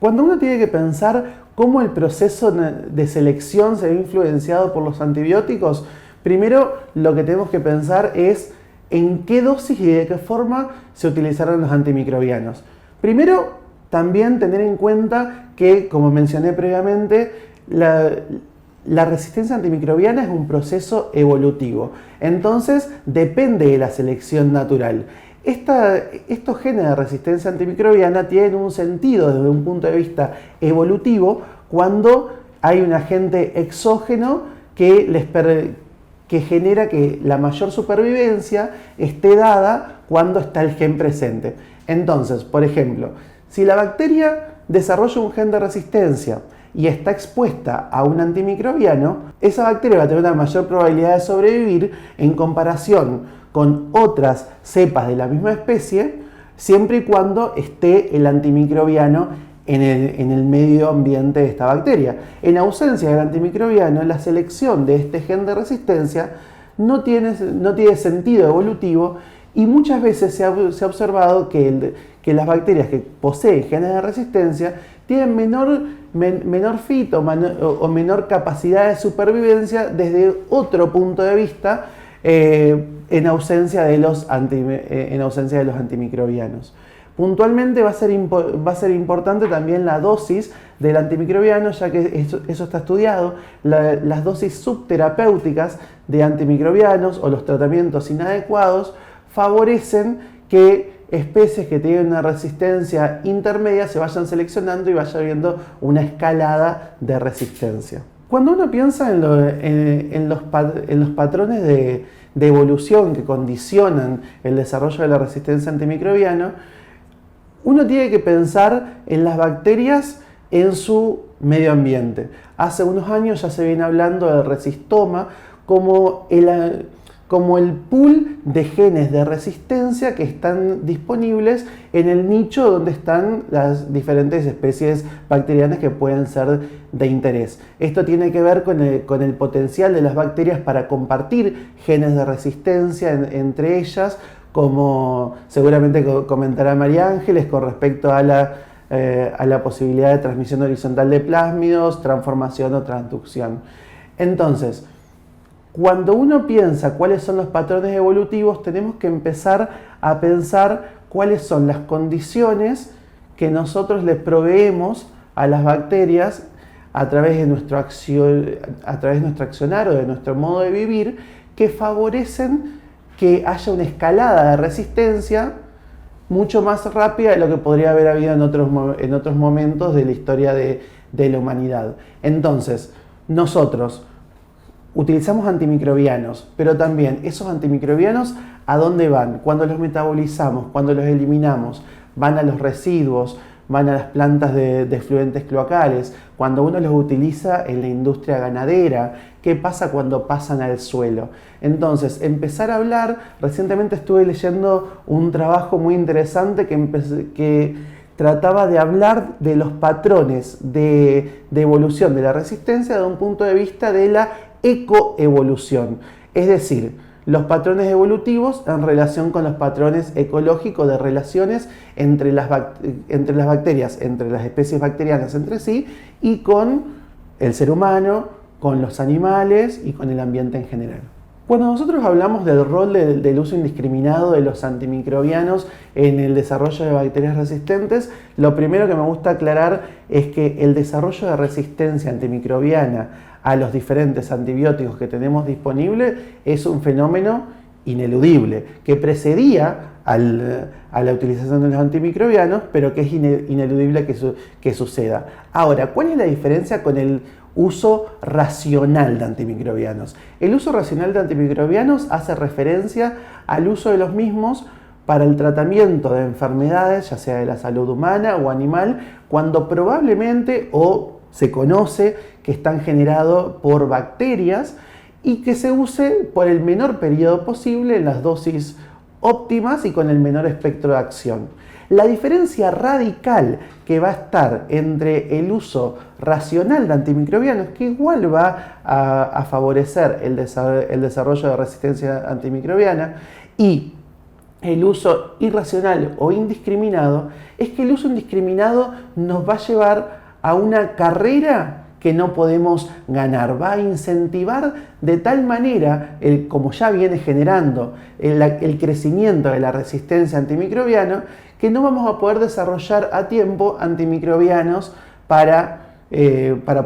Cuando uno tiene que pensar cómo el proceso de selección se ve influenciado por los antibióticos, primero lo que tenemos que pensar es en qué dosis y de qué forma se utilizaron los antimicrobianos. Primero, también tener en cuenta que, como mencioné previamente, la resistencia antimicrobiana es un proceso evolutivo. Entonces, depende de la selección natural. Estos genes de resistencia antimicrobiana tienen un sentido desde un punto de vista evolutivo cuando hay un agente exógeno que genera que la mayor supervivencia esté dada cuando está el gen presente. Entonces, por ejemplo, si la bacteria desarrolla un gen de resistencia y está expuesta a un antimicrobiano, esa bacteria va a tener una mayor probabilidad de sobrevivir en comparación con otras cepas de la misma especie, siempre y cuando esté el antimicrobiano en el medio ambiente de esta bacteria. En ausencia del antimicrobiano, la selección de este gen de resistencia no tiene sentido evolutivo y muchas veces se ha observado que las bacterias que poseen genes de resistencia tienen menor fit o menor capacidad de supervivencia desde otro punto de vista en ausencia de los antimicrobianos. Puntualmente va a ser importante también la dosis del antimicrobiano, ya que eso está estudiado. Las dosis subterapéuticas de antimicrobianos o los tratamientos inadecuados favorecen que especies que tienen una resistencia intermedia se vayan seleccionando y vaya habiendo una escalada de resistencia. Cuando uno piensa en los patrones de evolución que condicionan el desarrollo de la resistencia antimicrobiana, uno tiene que pensar en las bacterias en su medio ambiente. Hace unos años ya se viene hablando del resistoma como el pool de genes de resistencia que están disponibles en el nicho donde están las diferentes especies bacterianas que pueden ser de interés. Esto tiene que ver con el potencial de las bacterias para compartir genes de resistencia entre ellas, como seguramente comentará María Ángeles con respecto a la posibilidad de transmisión horizontal de plásmidos, transformación o transducción. Entonces, cuando uno piensa cuáles son los patrones evolutivos, tenemos que empezar a pensar cuáles son las condiciones que nosotros les proveemos a las bacterias a través de nuestro accionar o de nuestro modo de vivir, que favorecen que haya una escalada de resistencia mucho más rápida de lo que podría haber habido en otros momentos de la historia de la humanidad. Entonces, nosotros utilizamos antimicrobianos, pero también esos antimicrobianos, ¿a dónde van? Cuando los metabolizamos, cuando los eliminamos, van a los residuos, van a las plantas de efluentes cloacales, cuando uno los utiliza en la industria ganadera, ¿qué pasa cuando pasan al suelo? Entonces, empezar a hablar, recientemente estuve leyendo un trabajo muy interesante que trataba de hablar de los patrones de evolución de la resistencia desde un punto de vista de la ecoevolución, es decir, los patrones evolutivos en relación con los patrones ecológicos de relaciones entre las bacterias, entre las especies bacterianas entre sí y con el ser humano, con los animales y con el ambiente en general. Cuando nosotros hablamos del rol del uso indiscriminado de los antimicrobianos en el desarrollo de bacterias resistentes, lo primero que me gusta aclarar es que el desarrollo de resistencia antimicrobiana a los diferentes antibióticos que tenemos disponibles es un fenómeno ineludible, que precedía a la utilización de los antimicrobianos, pero que es ineludible que suceda. Ahora, ¿cuál es la diferencia con el uso racional de antimicrobianos? El uso racional de antimicrobianos hace referencia al uso de los mismos para el tratamiento de enfermedades, ya sea de la salud humana o animal, cuando probablemente se conoce que están generados por bacterias y que se use por el menor periodo posible en las dosis óptimas y con el menor espectro de acción. La diferencia radical que va a estar entre el uso racional de antimicrobianos, que igual va a favorecer el desarrollo de resistencia antimicrobiana, y el uso irracional o indiscriminado es que el uso indiscriminado nos va a llevar a una carrera que no podemos ganar, va a incentivar de tal manera, como ya viene generando el crecimiento de la resistencia antimicrobiana, que no vamos a poder desarrollar a tiempo antimicrobianos para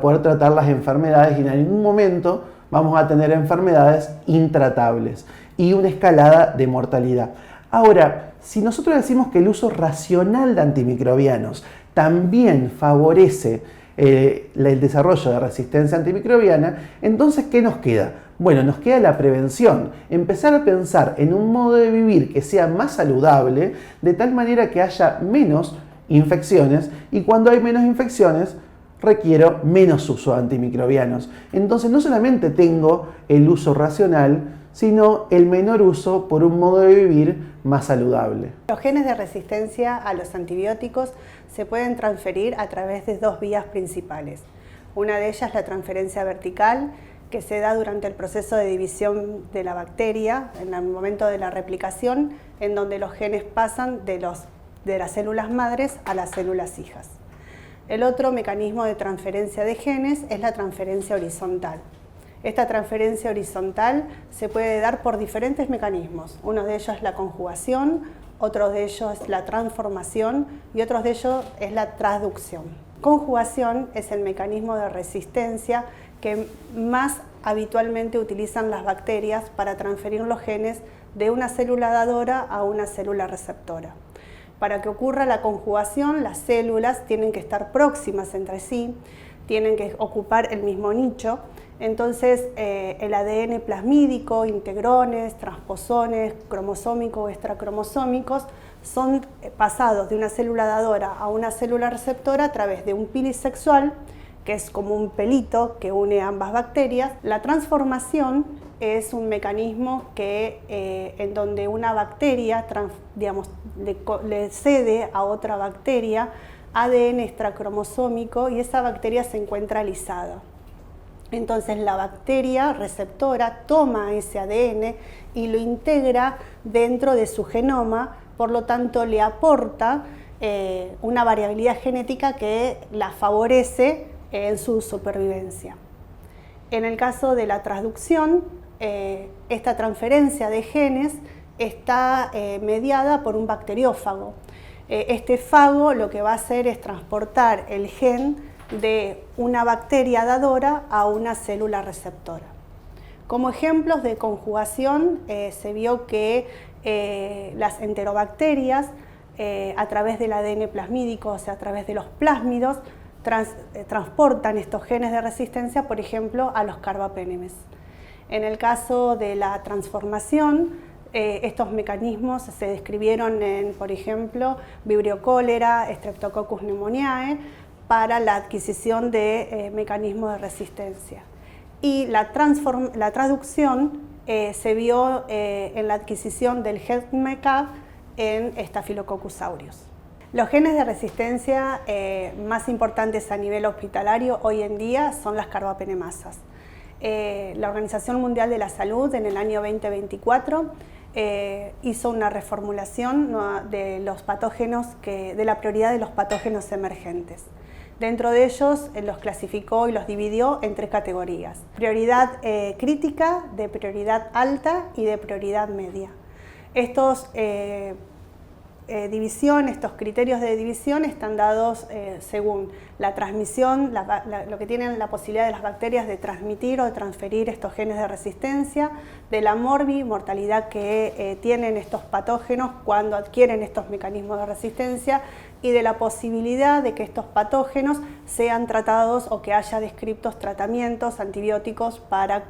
poder tratar las enfermedades, y en algún momento vamos a tener enfermedades intratables y una escalada de mortalidad. Ahora, si nosotros decimos que el uso racional de antimicrobianos también favorece el desarrollo de resistencia antimicrobiana, entonces ¿qué nos queda? Bueno, nos queda la prevención, empezar a pensar en un modo de vivir que sea más saludable, de tal manera que haya menos infecciones, y cuando hay menos infecciones requiero menos uso de antimicrobianos. Entonces no solamente tengo el uso racional, sino el menor uso por un modo de vivir más saludable. Los genes de resistencia a los antibióticos se pueden transferir a través de dos vías principales. Una de ellas es la transferencia vertical, que se da durante el proceso de división de la bacteria, en el momento de la replicación, en donde los genes pasan de las células madres a las células hijas. El otro mecanismo de transferencia de genes es la transferencia horizontal. Esta transferencia horizontal se puede dar por diferentes mecanismos. Uno de ellos es la conjugación, otro de ellos es la transformación y otro de ellos es la transducción. Conjugación es el mecanismo de resistencia que más habitualmente utilizan las bacterias para transferir los genes de una célula dadora a una célula receptora. Para que ocurra la conjugación, las células tienen que estar próximas entre sí, tienen que ocupar el mismo nicho. Entonces, el ADN plasmídico, integrones, transposones, cromosómicos o extracromosómicos son pasados de una célula dadora a una célula receptora a través de un pili sexual, que es como un pelito que une ambas bacterias. La transformación es un mecanismo en donde una bacteria le cede a otra bacteria ADN extracromosómico y esa bacteria se encuentra alisada. Entonces la bacteria receptora toma ese ADN y lo integra dentro de su genoma, por lo tanto le aporta una variabilidad genética que la favorece en su supervivencia. En el caso de la transducción, esta transferencia de genes está mediada por un bacteriófago. Este fago lo que va a hacer es transportar el gen de una bacteria dadora a una célula receptora. Como ejemplos de conjugación, se vio que las enterobacterias, a través del ADN plasmídico, o sea, a través de los plásmidos, transportan estos genes de resistencia, por ejemplo, a los carbapénemes. En el caso de la transformación, estos mecanismos se describieron en, por ejemplo, Vibrio cholera, Streptococcus pneumoniae, para la adquisición de mecanismos de resistencia. Y la traducción se vio en la adquisición del gen MECA en Staphylococcus aureus. Los genes de resistencia más importantes a nivel hospitalario hoy en día son las carbapenemasas. La Organización Mundial de la Salud en el año 2024 hizo una reformulación de los patógenos de la prioridad de los patógenos emergentes. Dentro de ellos los clasificó y los dividió en tres categorías: prioridad crítica, de prioridad alta y de prioridad media. Estos estos criterios de división están dados según la transmisión, lo que tienen la posibilidad de las bacterias de transmitir o de transferir estos genes de resistencia, de la mortalidad que tienen estos patógenos cuando adquieren estos mecanismos de resistencia, y de la posibilidad de que estos patógenos sean tratados o que haya descriptos tratamientos antibióticos para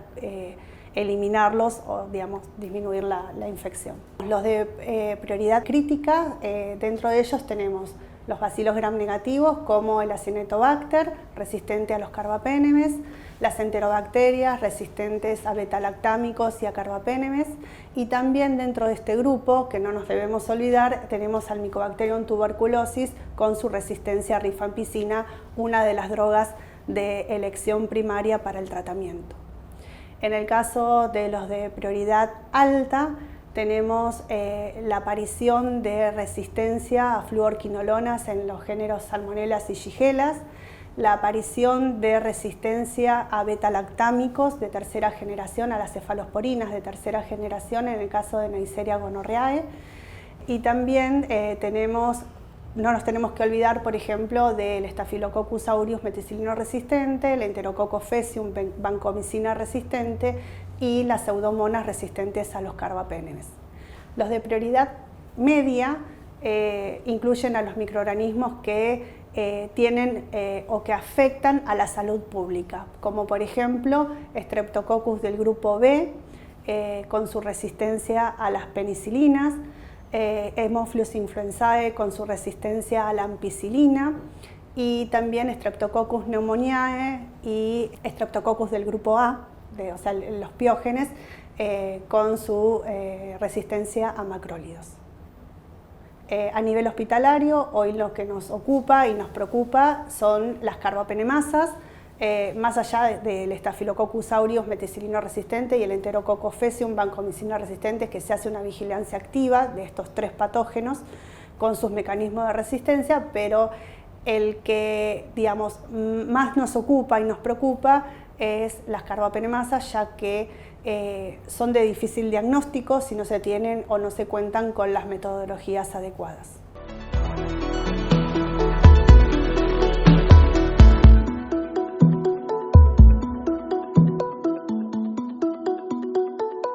eliminarlos o, digamos, disminuir la infección. Los de prioridad crítica, dentro de ellos tenemos los bacilos gram negativos como el Acinetobacter, resistente a los carbapénemes, las enterobacterias resistentes a beta-lactámicos y a carbapénemes, y también dentro de este grupo, que no nos debemos olvidar, tenemos al Mycobacterium tuberculosis con su resistencia a rifampicina, una de las drogas de elección primaria para el tratamiento. En el caso de los de prioridad alta, tenemos la aparición de resistencia a fluorquinolonas en los géneros Salmonelas y Shigelas, la aparición de resistencia a beta-lactámicos de tercera generación, a las cefalosporinas de tercera generación en el caso de Neisseria gonorrhoeae, y también no nos tenemos que olvidar, por ejemplo, del Staphylococcus aureus meticilino resistente, el Enterococcus faecium vancomicina resistente y las pseudomonas resistentes a los carbapenemes. Los de prioridad media incluyen a los microorganismos que tienen o que afectan a la salud pública, como por ejemplo Streptococcus del grupo B, con su resistencia a las penicilinas, Haemophilus influenzae con su resistencia a la ampicilina, y también Streptococcus pneumoniae y Streptococcus del grupo A, o sea, los piógenes, con su resistencia a macrólidos. A nivel hospitalario, hoy lo que nos ocupa y nos preocupa son las carbapenemasas, más allá del Staphylococcus aureus meticilino resistente y el Enterococcus faecium vancomicina resistente, que se hace una vigilancia activa de estos tres patógenos con sus mecanismos de resistencia, pero el que, digamos, más nos ocupa y nos preocupa es las carbapenemasas, ya que son de difícil diagnóstico si no se tienen o no se cuentan con las metodologías adecuadas.